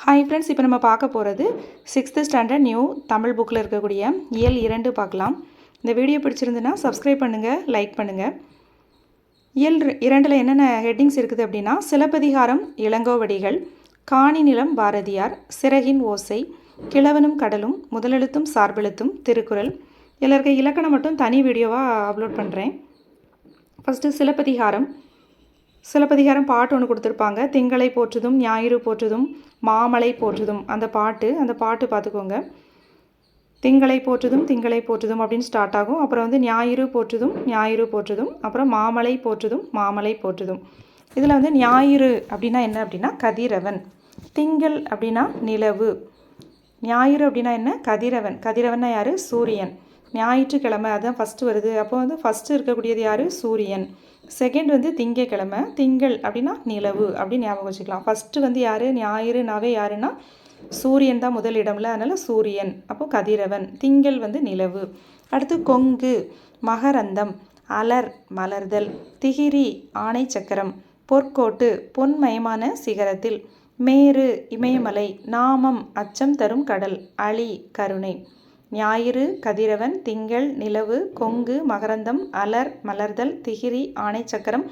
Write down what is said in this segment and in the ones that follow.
Hi friends, இப்போ நம்ம பார்க்க போகிறது 6th ஸ்டாண்டர்ட் நியூ தமிழ் புக்கில் இருக்கக்கூடிய இயல் 2 பார்க்கலாம். இந்த வீடியோ பிடிச்சிருந்துன்னா சப்ஸ்கிரைப் பண்ணுங்கள், லைக் பண்ணுங்கள். இயல் 2ல் என்னென்ன ஹெட்டிங்ஸ் இருக்குது அப்படின்னா, சிலப்பதிகாரம் இளங்கோவடிகள், காணி நிலம் பாரதியார், சிறகின் ஓசை, கிழவனும் கடலும், முதலெழுத்தும் சார்பெழுத்தும், திருக்குறள். இதில் இருக்க இலக்கணம் மட்டும் தனி வீடியோவாக அப்லோட் பண்ணுறேன். ஃபஸ்ட்டு சிலப்பதிகாரம் பாட்டு ஒன்று கொடுத்துருப்பாங்க. திங்களை போற்றுதும் ஞாயிறு போற்றுதும் மாமலை போற்றுதும் அந்த பாட்டு பார்த்துக்கோங்க. திங்களை போற்றுதும் அப்படின்னு ஸ்டார்ட் ஆகும். அப்புறம் ஞாயிறு போற்றுதும் அப்புறம் மாமலை போற்றுதும். இதில் ஞாயிறு அப்படின்னா என்ன அப்படின்னா கதிரவன், திங்கள் அப்படின்னா நிலவு, ஞாயிறு அப்படின்னா என்ன கதிரவன், கதிரவன்னா யார் சூரியன், ஞாயிற்றுக்கிழமை அதுதான் ஃபஸ்ட்டு வருது. அப்போ ஃபஸ்ட்டு இருக்கக்கூடியது யார் சூரியன், செகண்ட் திங்கக்கிழமை, திங்கள் அப்படின்னா நிலவு அப்படின்னு ஞாபகம் வச்சுக்கலாம். ஃபஸ்ட்டு யார் ஞாயிறுனாவே யாருன்னா சூரியன் தான் முதல் இடம்ல, அதனால் சூரியன், அப்போது கதிரவன், திங்கள் நிலவு. அடுத்து கொங்கு மகரந்தம், அலர் மலர்தல், திகிரி ஆணை சக்கரம், பொற்கோட்டு பொன்மயமான சிகரத்தில், மேரு இமயமலை, நாமம் அச்சம் தரும் கடல், அழி கருணை. ஞாயிறு கதிரவன், திங்கள் நிலவு, கொங்கு மகரந்தம், அலர் மலர்தல், திகிரி ஆணை சக்கரம்,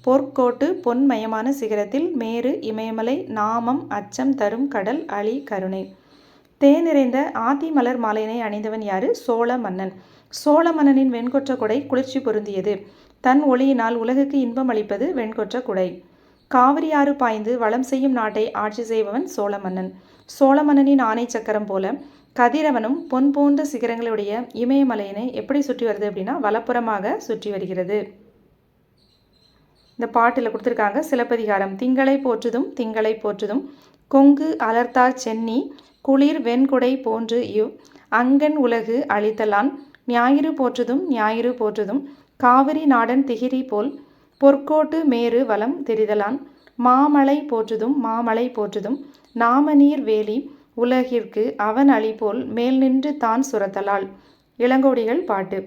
பொற்கோட்டு பொன்மயமான சிகரத்தில், மேரு இமயமலை, நாமம் அச்சம் தரும் கடல், அழி கருணை. தேன் நிறைந்த ஆத்தி மலர் மாலையினை அணிந்தவன் யாரு சோழ மன்னன். சோழ மன்னனின் வெண்கொற்ற குடை குளிர்ச்சி பொருந்தியது, தன் ஒளியினால் உலகுக்கு இன்பம் அளிப்பது வெண்கொற்ற குடை. காவிரி ஆறு பாய்ந்து வளம் செய்யும் நாட்டை ஆட்சி செய்பவன் சோழ மன்னன். சோழ மன்னனின் ஆணை சக்கரம் போல கதிரவனும் பொன் போன்ற சிகரங்களுடைய இமயமலையினை எப்படி சுற்றி வருது அப்படின்னா வலப்புறமாக சுற்றி வருகிறது. இந்த பாட்டில் கொடுத்துருக்காங்க. சிலப்பதிகாரம் திங்களை போற்றுதும் கொங்கு அலர்த்தார் சென்னி குளிர் வெண்குடை போன்று அங்கன் உலகு அளித்தலான், ஞாயிறு போற்றுதும் காவிரி நாடன் திகிரி போல், பொற்கோட்டு மேரு வலம் தெரிதலான், மாமலை போற்றுதும் நாமநீர் வேலி உலகிற்கு அவன் அளிபோல் மேல் நின்று தான் சுரத்தலால். இளங்கோவடிகள் பாட்டு.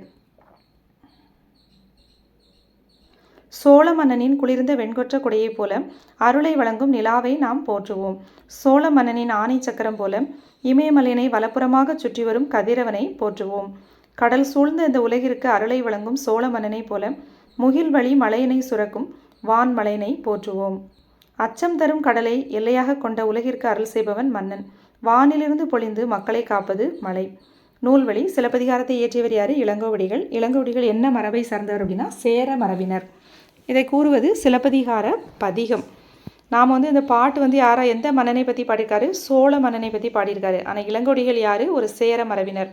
சோழ மன்னனின் குளிர்ந்த வெண்கொற்ற குடையைப் போல அருளை வழங்கும் நிலாவை நாம் போற்றுவோம். சோழ மன்னனின் ஆணை சக்கரம் போல இமயமலையினை வலப்புறமாக சுற்றி வரும் கதிரவனை போற்றுவோம். கடல் சூழ்ந்த இந்த உலகிற்கு அருளை வழங்கும் சோழ மன்னனை போல முகில் வழி மலையினை சுரக்கும் வான்மலையினை போற்றுவோம். அச்சம் தரும் கடலை எல்லையாக கொண்ட உலகிற்கு அருள் செய்பவன் மன்னன், வானிலிருந்து பொழிந்து மக்களை காப்பது மலை. நூல்வழி. சிலப்பதிகாரத்தை இயற்றியவர் யார் இளங்கோவடிகள். இளங்கோவடிகள் என்ன மரபை சார்ந்தவர் அப்படின்னா சேர மரபினர். இதை கூறுவது சிலப்பதிகார பதிகம். நாம் இந்த பாட்டு எந்த மன்னனை பற்றி பாடியிருக்காரு சோழ மன்னனை பற்றி பாடியிருக்காரு. ஆனால் இளங்கோவடிகள் யார் ஒரு சேர மரபினர்.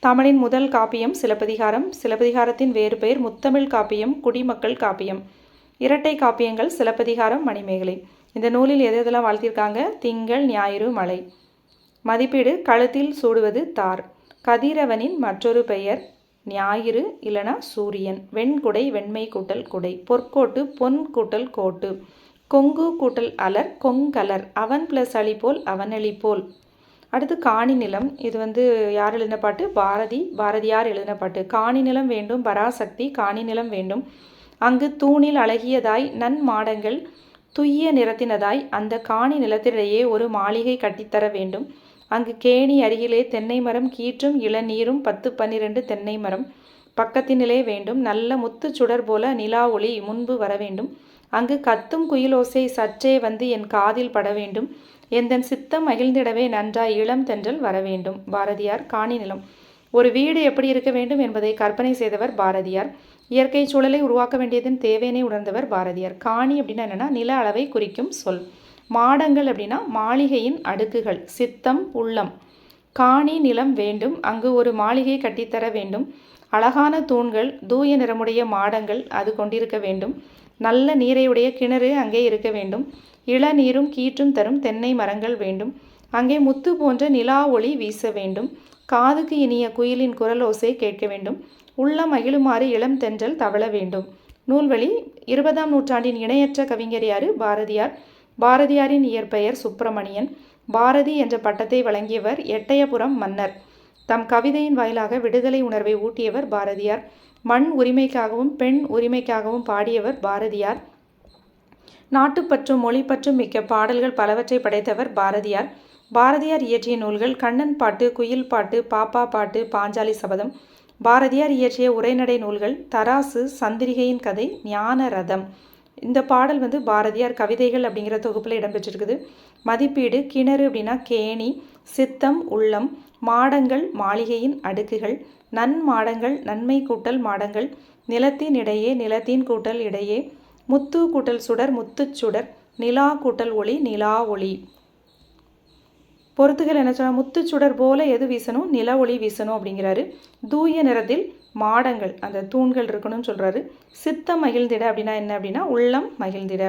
தமிழின் முதல் காப்பியம் சிலப்பதிகாரம். சிலப்பதிகாரத்தின் வேறு பெயர் முத்தமிழ் காப்பியம், குடிமக்கள் காப்பியம். இரட்டை காப்பியங்கள் சிலப்பதிகாரம், மணிமேகலை. இந்த நூலில் எதெல்லாம் வாழ்த்தியிருக்காங்க திங்கள் ஞாயிறு மலை. மதிப்பீடு. கழுத்தில் சூடுவது தார், கதிரவனின் மற்றொரு பெயர் ஞாயிறு இல்லைனா சூரியன், வெண்குடை வெண்மை கூட்டல் குடை, பொற்கோட்டு பொன் கூட்டல் கோட்டு, கொங்கு கூட்டல் அலர் கொங்கலர், அவன் பிளஸ் அழி போல் அவன் அழி போல். அடுத்து காணி நிலம். இது யார் எழுதின பாட்டு பாரதியார் எழுதின பாட்டு. காணி நிலம் வேண்டும் பராசக்தி, காணி நிலம் வேண்டும் அங்கு தூணில் அழகியதாய் நன் மாடங்கள் துய்ய நிறத்தினதாய், அந்த காணி நிலத்திடையே ஒரு மாளிகை கட்டித்தர வேண்டும். அங்கு கேணி அருகிலே தென்னை மரம் கீற்றும் இளநீரும் 10-12 தென்னை மரம் பக்கத்தினிலே வேண்டும். நல்ல முத்து சுடர் போல நிலா ஒளி முன்பு வர வேண்டும். அங்கு கத்தும் குயிலோசை சற்றே என் காதில் பட வேண்டும். எந்தன் சித்தம் மகிழ்ந்திடவே நன்றாய் இளம் தென்றல் வர வேண்டும். பாரதியார். காணி நிலம். ஒரு வீடு எப்படி இருக்க வேண்டும் என்பதை கற்பனை செய்தவர் பாரதியார். இயற்கை சூழலை உருவாக்க வேண்டியதன் தேவையினை உணர்ந்தவர் பாரதியார். காணி அப்படின்னா என்னென்னா நில அளவை குறிக்கும் சொல். மாடங்கள் அப்படின்னா மாளிகையின் அடுக்குகள். சித்தம் உள்ளம். காணி நிலம் வேண்டும், அங்கு ஒரு மாளிகை கட்டித்தர வேண்டும். அழகான தூண்கள், தூய நிறமுடைய மாடங்கள் அது கொண்டிருக்க வேண்டும். நல்ல நீரையுடைய கிணறு அங்கே இருக்க வேண்டும். இளநீரும் கீற்றும் தரும் தென்னை மரங்கள் வேண்டும். அங்கே முத்து போன்ற நிலா ஒளி வீச வேண்டும். காதுக்கு இனிய குயிலின் குரலோசை கேட்க வேண்டும். உள்ளம் மகிழுமாறு இளம் தென்றல் தவள வேண்டும். நூல்வழி. 20ஆம் நூற்றாண்டின் இணையற்ற கவிஞர் யார் பாரதியார். பாரதியாரின் இயற்பெயர் சுப்பிரமணியன். பாரதி என்ற பட்டத்தை வழங்கியவர் எட்டயபுரம் மன்னர். தம் கவிதையின் வாயிலாக விடுதலை உணர்வை ஊட்டியவர் பாரதியார். மண் உரிமைக்காகவும் பெண் உரிமைக்காகவும் பாடியவர் பாரதியார். நாட்டுப்பற்றும் மொழிப்பற்றும் மிக்க பாடல்கள் பலவற்றை படைத்தவர் பாரதியார். பாரதியார் இயற்றிய நூல்கள் கண்ணன் பாட்டு, குயில் பாட்டு, பாப்பா பாட்டு, பாஞ்சாலி சபதம். பாரதியார் இயற்றிய உரைநடை நூல்கள் தராசு, சந்திரிகையின் கதை, ஞான ரதம். இந்த பாடல் பாரதியார் கவிதைகள் அப்படிங்கிற தொகுப்பில் இடம்பெற்றிருக்குது. மதிப்பீடு கிணறு அப்படின்னா கேணி, சித்தம் உள்ளம், மாடங்கள் மாளிகையின் அடுக்குகள், நன்மாடங்கள் நன்மை கூட்டல் மாடங்கள், நிலத்தின் இடையே நிலத்தின் கூட்டல் இடையே, முத்து கூட்டல் சுடர் முத்துச் சுடர், நிலா கூட்டல் ஒளி நிலா ஒளி. பொறுத்துகள் என்ன சொன்னால் முத்துச்சுடர் போல எது வீசணும், நில ஒளி வீசணும் அப்படிங்கிறாரு. தூய நிறத்தில் மாடங்கள் அந்த தூண்கள் இருக்கணும்னு சொல்கிறாரு. சித்தம் மகிழ்ந்திட அப்படின்னா என்ன அப்படின்னா உள்ளம் மகிழ்ந்திட.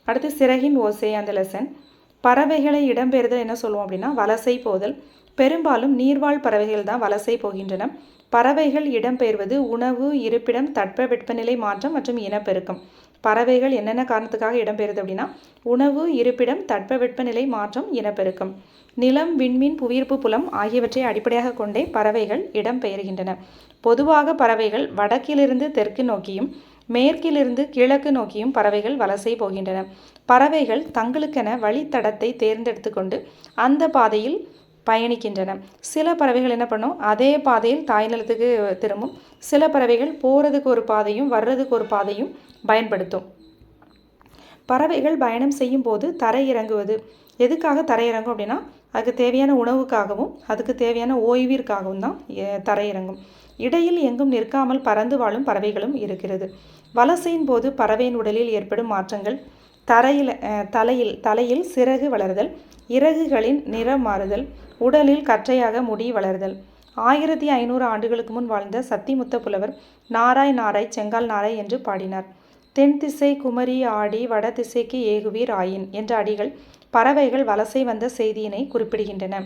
அடுத்து சிறகின் ஓசை அந்த லெசன். பறவைகளை இடம்பெயர்தல் என்ன சொல்லுவோம் அப்படின்னா வலசை போதல். பெரும்பாலும் நீர்வாழ் பறவைகள் தான் வலசை போகின்றன. பறவைகள் இடம்பெயர்வது உணவு, இருப்பிடம், தட்பவெப்பநிலை மாற்றம் மற்றும் இனப்பெருக்கம். பறவைகள் என்னென்ன காரணத்துக்காக இடம்பெயருது அப்படின்னா உணவு, இருப்பிடம், தட்பவெப்பநிலை மாற்றம், இனப்பெருக்கம். நிலம், விண்மீன், புவியீர்ப்பு புலம் ஆகியவற்றை அடிப்படையாக கொண்டே பறவைகள் இடம்பெயர்கின்றன. பொதுவாக பறவைகள் வடக்கிலிருந்து தெற்கு நோக்கியும் மேற்கிலிருந்து கிழக்கு நோக்கியும் பறவைகள் வலசை போகின்றன. பறவைகள் தங்களுக்கென வழித்தடத்தை தேர்ந்தெடுத்து கொண்டு அந்த பாதையில் பயணிக்கின்றன. சில பறவைகள் என்ன பண்ணும், அதே பாதையில் தாய்நிலத்துக்கு திரும்பும். சில பறவைகள் போகிறதுக்கு ஒரு பாதையும் வர்றதுக்கு ஒரு பாதையும் பயன்படுத்தும். பறவைகள் பயணம் செய்யும் போது தரையிறங்குவது எதுக்காக தரையிறங்கும் அப்படின்னா அதுக்கு தேவையான உணவுக்காகவும் அதுக்கு தேவையான ஓய்விற்காகவும் தான் தரையிறங்கும். இடையில் எங்கும் நிற்காமல் பறந்து வாழும் பறவைகளும் இருக்கிறது. வலசையின் போது பறவையின் உடலில் ஏற்படும் மாற்றங்கள் தலையில் சிறகு வளர்தல், இறகுகளின் நிறம் மாறுதல், உடலில் கற்றையாக முடி வளர்தல். 1500 ஆண்டுகளுக்கு முன் வாழ்ந்த சத்திமுத்த புலவர் நாராய் நாராய் செங்கால் நாராய் என்று பாடினார். தென் திசை குமரி ஆடி வட திசைக்கு ஏகுவீர் ஆயின் என்ற அடிகள் பறவைகள் வலசை வந்த செய்தியினை குறிப்பிடுகின்றன.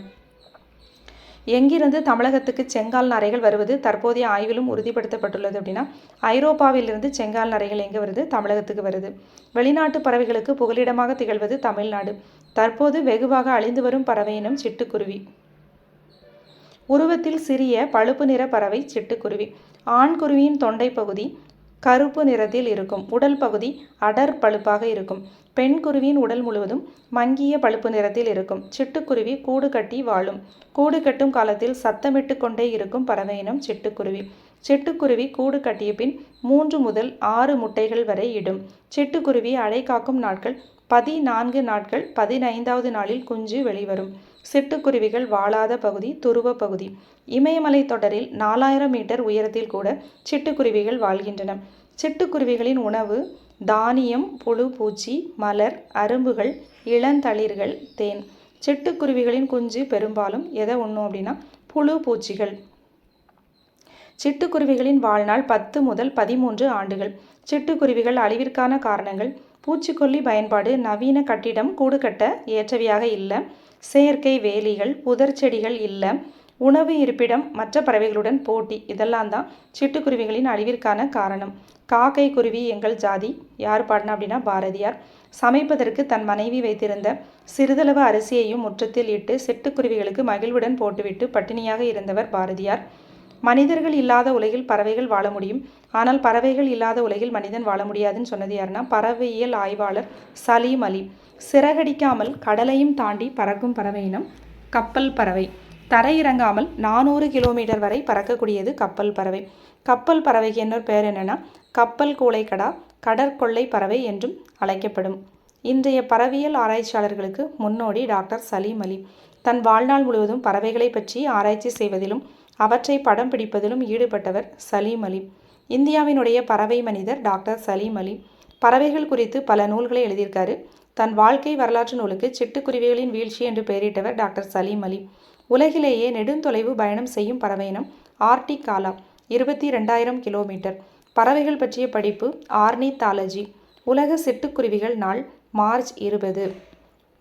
எங்கிருந்து தமிழகத்துக்கு செங்கால் நரைகள் வருவது தற்போதைய ஆய்விலும் உறுதிப்படுத்தப்பட்டுள்ளது அப்படின்னா ஐரோப்பாவிலிருந்து செங்கால் நரைகள் எங்கே வருது, தமிழகத்துக்கு வருது. வெளிநாட்டு பறவைகளுக்கு புகலிடமாக திகழ்வது தமிழ்நாடு. தற்போது வெகுவாக அழிந்து வரும் பறவையினம் சிட்டுக்குருவி. உருவத்தில் சிறிய பழுப்பு நிற பறவை சிட்டுக்குருவி. ஆண் குருவியின் தொண்டை பகுதி கருப்பு நிறத்தில் இருக்கும். உடல் பகுதி அடர் பழுப்பாக இருக்கும். பெண் குருவியின் உடல் முழுவதும் மங்கிய பழுப்பு நிறத்தில் இருக்கும். சிட்டுக்குருவி கூடு கட்டி வாழும். கூடு கட்டும் காலத்தில் சத்தமிட்டு கொண்டே இருக்கும் பறவையினம் சிட்டுக்குருவி. சிட்டுக்குருவி கூடு கட்டிய பின் 3 முதல் 6 முட்டைகள் வரை இடும். சிட்டுக்குருவி அடை காக்கும் நாட்கள் 14 நாட்கள். 15வது நாளில் குஞ்சு வெளிவரும். சிட்டுக்குருவிகள் வாழாத பகுதி துருவ பகுதி. இமயமலை தொடரில் 4000 மீட்டர் உயரத்தில் கூட சிட்டுக்குருவிகள் வாழ்கின்றன. சிட்டுக்குருவிகளின் உணவு தானியம், புழு பூச்சி, மலர், அரும்புகள், இளந்தளிர்கள், தேன். சிட்டுக்குருவிகளின் குஞ்சு பெரும்பாலும் எதை உண்ணும் அப்படின்னா புழு பூச்சிகள். சிட்டுக்குருவிகளின் வாழ்நாள் 10 முதல் 13 ஆண்டுகள். சிட்டுக்குருவிகள் அழிவிற்கான காரணங்கள் பூச்சிக்கொல்லி பயன்பாடு, நவீன கட்டிடம் கூடு கட்ட ஏற்றவையாக இல்லை, செயற்கை வேலிகள், புதர் செடிகள் இல்லை, உணவு, இருப்பிடம், மற்ற பறவைகளுடன் போட்டி. இதெல்லாம் தான் சிட்டுக்குருவிகளின் அழிவிற்கான காரணம். காக்கை குருவி எங்கள் ஜாதி யார் பாடினா அப்படின்னா பாரதியார். சமைப்பதற்கு தன் மனைவி வைத்திருந்த சிறிதளவு அரிசியையும் முற்றத்தில் இட்டு சிட்டுக்குருவிகளுக்கு மகிழ்வுடன் போட்டுவிட்டு பட்டினியாக இருந்தவர் பாரதியார். மனிதர்கள் இல்லாத உலகில் பறவைகள் வாழ முடியும், ஆனால் பறவைகள் இல்லாத உலகில் மனிதன் வாழ முடியாதுன்னு சொன்னது யாருன்னா பறவையியல் ஆய்வாளர் சலீம் அலி. சிறகடிக்காமல் கடலையும் தாண்டி பறக்கும் பறவையினம் கப்பல் பறவை. தரையிறங்காமல் 400 கிலோமீட்டர் வரை பறக்கக்கூடியது கப்பல் பறவை. கப்பல் பறவைக்கு இன்னொரு பேர் என்னென்னா கப்பல் கூளைக்கடா, கடற்கொள்ளை பறவை என்றும் அழைக்கப்படும். இன்றைய பறவையியல் ஆராய்ச்சியாளர்களுக்கு முன்னோடி டாக்டர் சலீம் அலி. தன் வாழ்நாள் முழுவதும் பறவைகளை பற்றி ஆராய்ச்சி செய்வதிலும் அவற்றை படம் பிடிப்பதிலும் ஈடுபட்டவர் சலீம் அலி. இந்தியாவினுடைய பறவை மனிதர் டாக்டர் சலீம் அலி. பறவைகள் குறித்து பல நூல்களை எழுதியிருக்காரு. தன் வாழ்க்கை வரலாற்று நூலுக்கு சிட்டுக்குருவிகளின் வீழ்ச்சி என்று பெயரிட்டவர் டாக்டர் சலீம் அலி. உலகிலேயே நெடுந்தொலைவு பயணம் செய்யும் பறவையினம் ஆர்டிக் ஆலா 22,000 கிலோமீட்டர். பறவைகள் பற்றிய படிப்பு ஆர்னித்தாலஜி. உலக சிட்டுக்குருவிகள் நாள் மார்ச் 20.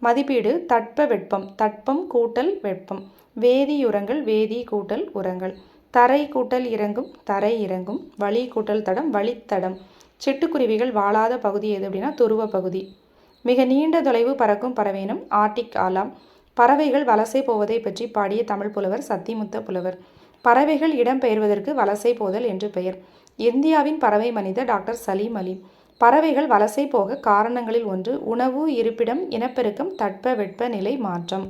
மதிப்பீடு தட்பவெப்பம் தட்பம் கூட்டல் வெப்பம். வேதியுரங்கள் வேதி கூட்டல் உரங்கள். தரை கூட்டல் இறங்கும் தரை இறங்கும். வழி கூட்டல் தடம் வழித்தடம். சிட்டுக்குருவிகள் வாழாத பகுதி எது அப்படின்னா துருவ பகுதி. மிக நீண்ட தொலைவு பறக்கும் பறவையினம் ஆர்டிக் ஆலா. பறவைகள் வலசை போவதை பற்றி பாடிய தமிழ் புலவர் சத்திமுத்த புலவர். பறவைகள் இடம்பெயர்வதற்கு வலசை போதல் என்று பெயர். இந்தியாவின் பறவை மனிதர் டாக்டர் சலீம் அலி. பறவைகள் வலசை போக காரணங்களில் ஒன்று உணவு, இருப்பிடம், இனப்பெருக்கம், தட்ப நிலை மாற்றம்.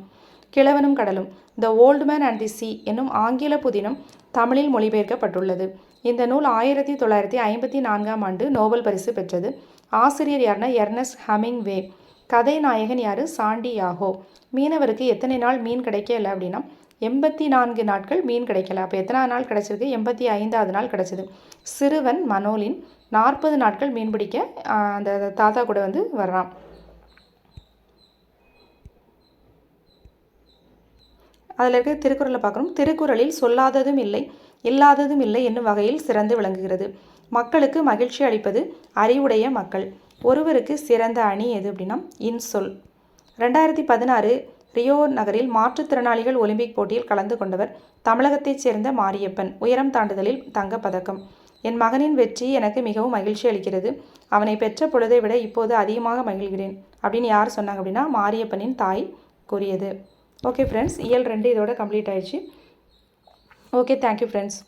கிழவனும் கடலும் the old man and the சீ என்னும் ஆங்கில புதினம் தமிழில் மொழிபெயர்க்கப்பட்டுள்ளது. இந்த நூல் 1954ஆம் ஆண்டு நோபல் பரிசு பெற்றது. ஆசிரியர் யாருன்னா எர்னஸ்ட் ஹெமிங்வே. கதை நாயகன் யார்? சாண்டியாகோ. மீனவருக்கு எத்தனை நாள் மீன் கிடைக்கல அப்படின்னா 84 நாட்கள் மீன் கிடைக்கல. அப்போ எத்தனாவது நாள் கிடச்சிருக்கு? 85வது நாள் கிடச்சிது. சிறுவன் மனோலின் 40 நாட்கள் மீன் பிடிக்க அந்த தாத்தா கூட வர்றான். அதில் இருக்க திருக்குறளை பார்க்குறோம். திருக்குறளில் சொல்லாததும் இல்லை இல்லாததும் இல்லை என்னும் வகையில் சிறந்து விளங்குகிறது. மக்களுக்கு மகிழ்ச்சி அளிப்பது அறிவுடைய மக்கள். ஒருவருக்கு சிறந்த அணி எது அப்படின்னா இன்சொல். 2016 ரியோ நகரில் மாற்றுத்திறனாளிகள் ஒலிம்பிக் போட்டியில் கலந்து கொண்டவர் தமிழகத்தைச் சேர்ந்த மாரியப்பன். உயரம் தாண்டுதலில் தங்கப்பதக்கம். என் மகனின் வெற்றி எனக்கு மிகவும் மகிழ்ச்சி அளிக்கிறது. அவனை பெற்ற பொழுதை விட இப்போது அதிகமாக மகிழ்கிறேன் அப்படின்னு யார் சொன்னாங்க அப்படின்னா மாரியப்பனின் தாய் கூறியது. ஓகே ஃப்ரெண்ட்ஸ், இயல் 2 இதோட கம்ப்ளீட் ஆயிடுச்சு. Okay, thank you friends.